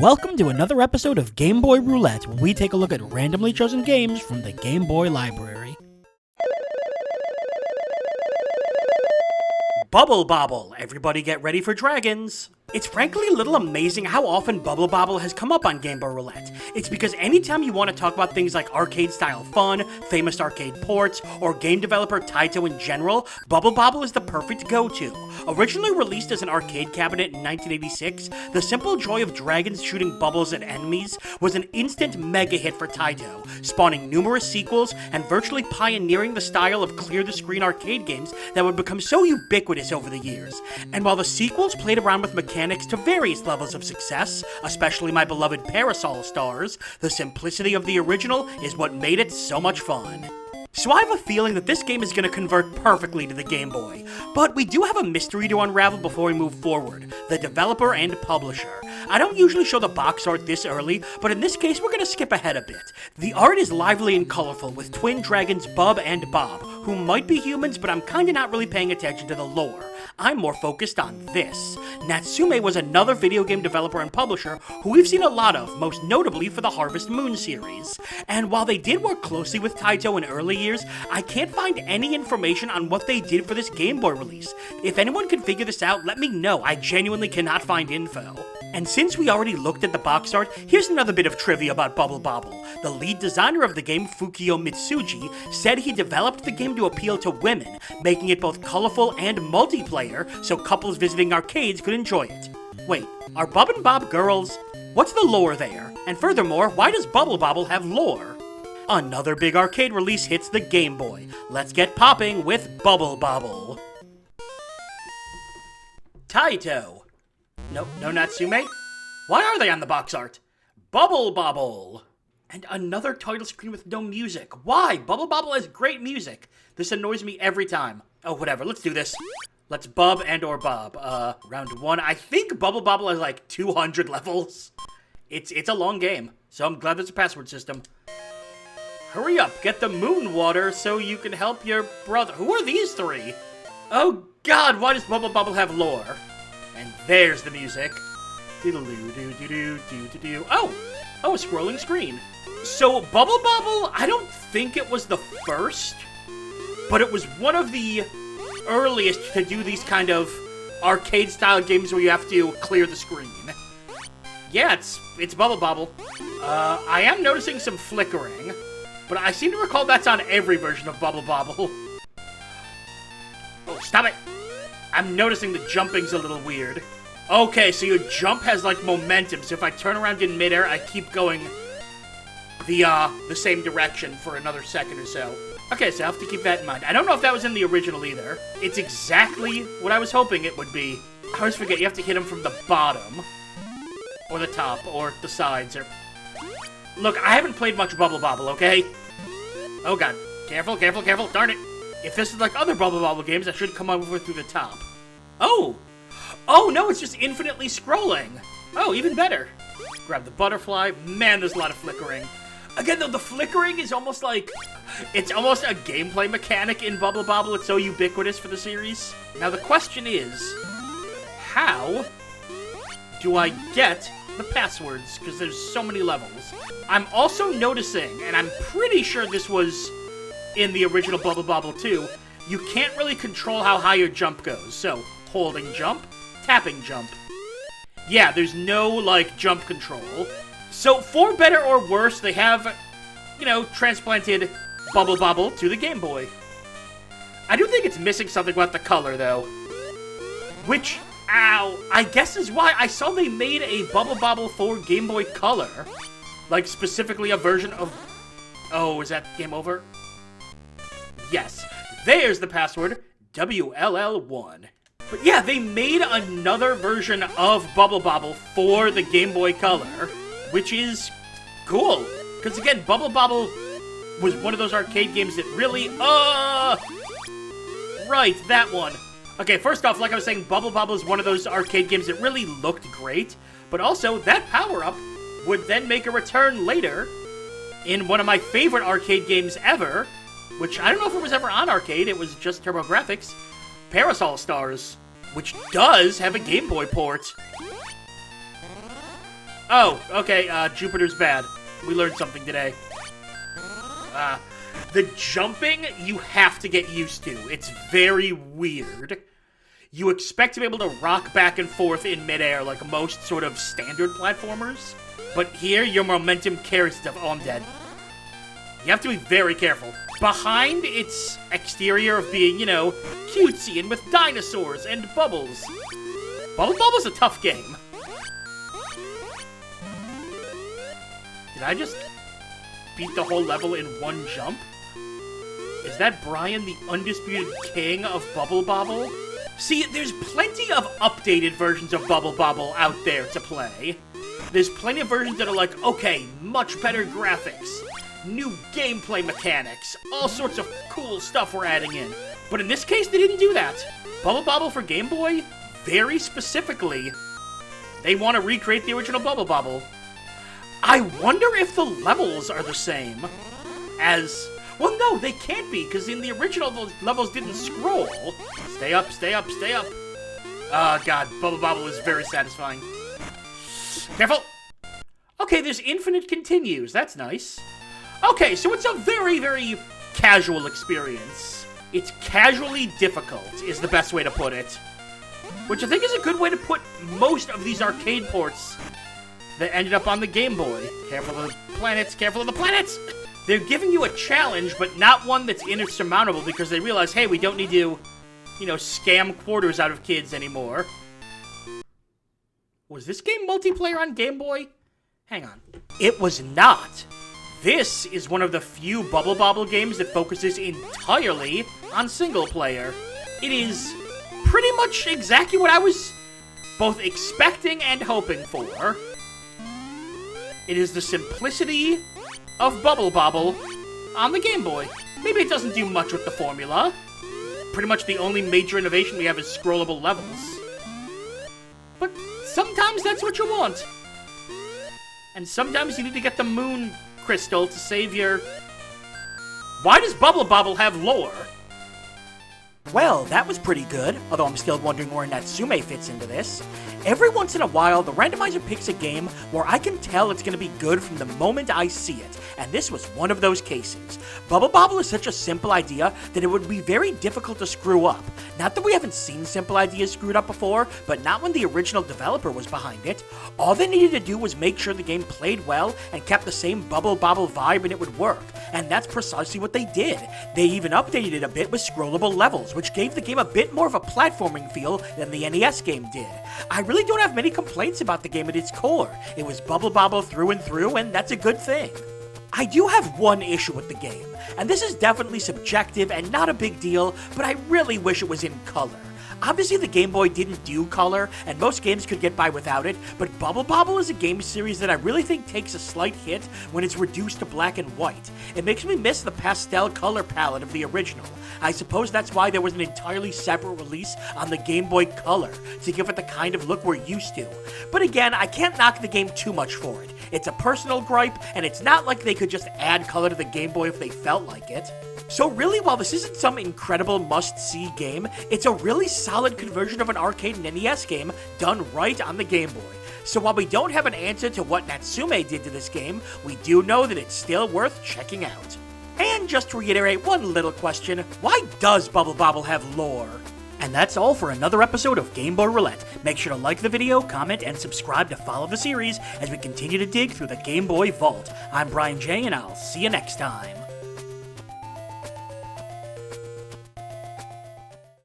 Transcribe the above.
Welcome to another episode of Game Boy Roulette, where we take a look at randomly chosen games from the Game Boy library. Bubble Bobble, everybody get ready for dragons. It's frankly a little amazing how often Bubble Bobble has come up on Game Boy Roulette. It's because anytime you want to talk about things like arcade-style fun, famous arcade ports, or game developer Taito in general, Bubble Bobble is the perfect go-to. Originally released as an arcade cabinet in 1986, the simple joy of dragons shooting bubbles at enemies was an instant mega hit for Taito, spawning numerous sequels and virtually pioneering the style of clear-the-screen arcade games that would become so ubiquitous over the years. And while the sequels played around with mechanics to various levels of success, especially my beloved Parasol Stars, the simplicity of the original is what made it so much fun. So I have a feeling that this game is going to convert perfectly to the Game Boy, but we do have a mystery to unravel before we move forward: the developer and publisher. I don't usually show the box art this early, but in this case we're going to skip ahead a bit. The art is lively and colorful, with twin dragons Bub and Bob, who might be humans, but I'm kinda not really paying attention to the lore. I'm more focused on this. Natsume was another video game developer and publisher who we've seen a lot of, most notably for the Harvest Moon series. And while they did work closely with Taito in early years, I can't find any information on what they did for this Game Boy release. If anyone can figure this out, let me know. I genuinely cannot find info. And since we already looked at the box art, here's another bit of trivia about Bubble Bobble. The lead designer of the game, Fukio Mitsuji, said he developed the game to appeal to women, making it both colorful and multiplayer so couples visiting arcades could enjoy it. Wait, are Bub and Bob girls? What's the lore there? And furthermore, why does Bubble Bobble have lore? Another big arcade release hits the Game Boy. Let's get popping with Bubble Bobble. Taito. No Natsume? Why are they on the box art? Bubble Bobble. And another title screen with no music. Why? Bubble Bobble has great music. This annoys me every time. Oh, whatever, let's do this. Let's Bub and or Bob. Round one. I think Bubble Bobble has like 200 levels. It's a long game, so I'm glad there's a password system. Hurry up, get the moon water so you can help your brother. Who are these three? Oh god, why does Bubble Bobble have lore? And there's the music. Oh, a scrolling screen. So Bubble Bobble, I don't think it was the first, but it was one of the earliest to do these kind of arcade-style games where you have to clear the screen. Yeah, it's Bubble Bobble. I am noticing some flickering, but I seem to recall that's on every version of Bubble Bobble. Oh, stop it! I'm noticing the jumping's a little weird. Okay, so your jump has, like, momentum, so if I turn around in midair, I keep going the same direction for another second or so. Okay, so I have to keep that in mind. I don't know if that was in the original either. It's exactly what I was hoping it would be. I always forget, you have to hit them from the bottom, or the top, or the sides, or... Look, I haven't played much Bubble Bobble, okay? Oh god. Careful, careful, careful, darn it. If this is like other Bubble Bobble games, I should come over through the top. Oh! Oh no, it's just infinitely scrolling. Oh, even better. Grab the butterfly. Man, there's a lot of flickering. Again, though, the flickering is almost like... It's almost a gameplay mechanic in Bubble Bobble. It's so ubiquitous for the series. Now, the question is... How do I get the passwords? Because there's so many levels. I'm also noticing, and I'm pretty sure this was in the original Bubble Bobble too, you can't really control how high your jump goes. So, holding jump, tapping jump. Yeah, there's no, like, jump control. So, for better or worse, they have, you know, transplanted Bubble Bobble to the Game Boy. I do think it's missing something about the color, though. Which, ow, I guess is why I saw they made a Bubble Bobble for Game Boy Color. Like, specifically a version of... Oh, is that game over? Yes. There's the password, WLL1. But yeah, they made another version of Bubble Bobble for the Game Boy Color, which is cool. Because again, Bubble Bobble was one of those arcade games that really, right, that one. Okay, first off, like I was saying, Bubble Bobble is one of those arcade games that really looked great, but also that power-up would then make a return later in one of my favorite arcade games ever, which I don't know if it was ever on arcade, it was just TurboGrafx, Parasol Stars, which does have a Game Boy port. Oh, okay, Jupiter's bad. We learned something today. The jumping, you have to get used to. It's very weird. You expect to be able to rock back and forth in midair like most sort of standard platformers, but here your momentum carries stuff. Oh, I'm dead. You have to be very careful. Behind its exterior of being, you know, cutesy and with dinosaurs and bubbles. Bubble Bobble's a tough game. Did I just beat the whole level in one jump? Is that Brian the undisputed king of Bubble Bobble? See, there's plenty of updated versions of Bubble Bobble out there to play. There's plenty of versions that are like, okay, much better graphics, new gameplay mechanics, all sorts of cool stuff we're adding in. But in this case, they didn't do that. Bubble Bobble for Game Boy, very specifically, they want to recreate the original Bubble Bobble. I wonder if the levels are the same as... Well, no, they can't be, because in the original, those levels didn't scroll. Stay up, stay up, stay up. Oh, God, Bubble Bobble is very satisfying. Careful! Okay, there's infinite continues. That's nice. Okay, so it's a very, very casual experience. It's casually difficult, is the best way to put it. Which I think is a good way to put most of these arcade ports that ended up on the Game Boy. Careful of the planets, careful of the planets! They're giving you a challenge, but not one that's insurmountable because they realize, hey, we don't need to, you know, scam quarters out of kids anymore. Was this game multiplayer on Game Boy? Hang on. It was not. This is one of the few Bubble Bobble games that focuses entirely on single player. It is pretty much exactly what I was both expecting and hoping for. It is the simplicity of Bubble Bobble on the Game Boy. Maybe it doesn't do much with the formula. Pretty much the only major innovation we have is scrollable levels. But sometimes that's what you want. And sometimes you need to get the moon crystal to save your... Why does Bubble Bobble have lore? Well, that was pretty good, although I'm still wondering where Natsume fits into this. Every once in a while, the randomizer picks a game where I can tell it's going to be good from the moment I see it, and this was one of those cases. Bubble Bobble is such a simple idea that it would be very difficult to screw up. Not that we haven't seen simple ideas screwed up before, but not when the original developer was behind it. All they needed to do was make sure the game played well and kept the same Bubble Bobble vibe and it would work, and that's precisely what they did. They even updated it a bit with scrollable levels, which gave the game a bit more of a platforming feel than the NES game did. I really don't have many complaints about the game at its core. It was Bubble Bobble through and through, and that's a good thing. I do have one issue with the game, and this is definitely subjective and not a big deal, but I really wish it was in color. Obviously the Game Boy didn't do color, and most games could get by without it, but Bubble Bobble is a game series that I really think takes a slight hit when it's reduced to black and white. It makes me miss the pastel color palette of the original. I suppose that's why there was an entirely separate release on the Game Boy Color, to give it the kind of look we're used to. But again, I can't knock the game too much for it. It's a personal gripe, and it's not like they could just add color to the Game Boy if they felt like it. So really, while this isn't some incredible must-see game, it's a really solid conversion of an arcade and NES game done right on the Game Boy. So while we don't have an answer to what Natsume did to this game, we do know that it's still worth checking out. And just to reiterate one little question, why does Bubble Bobble have lore? And that's all for another episode of Game Boy Roulette. Make sure to like the video, comment, and subscribe to follow the series as we continue to dig through the Game Boy vault. I'm BrianJ, and I'll see you next time.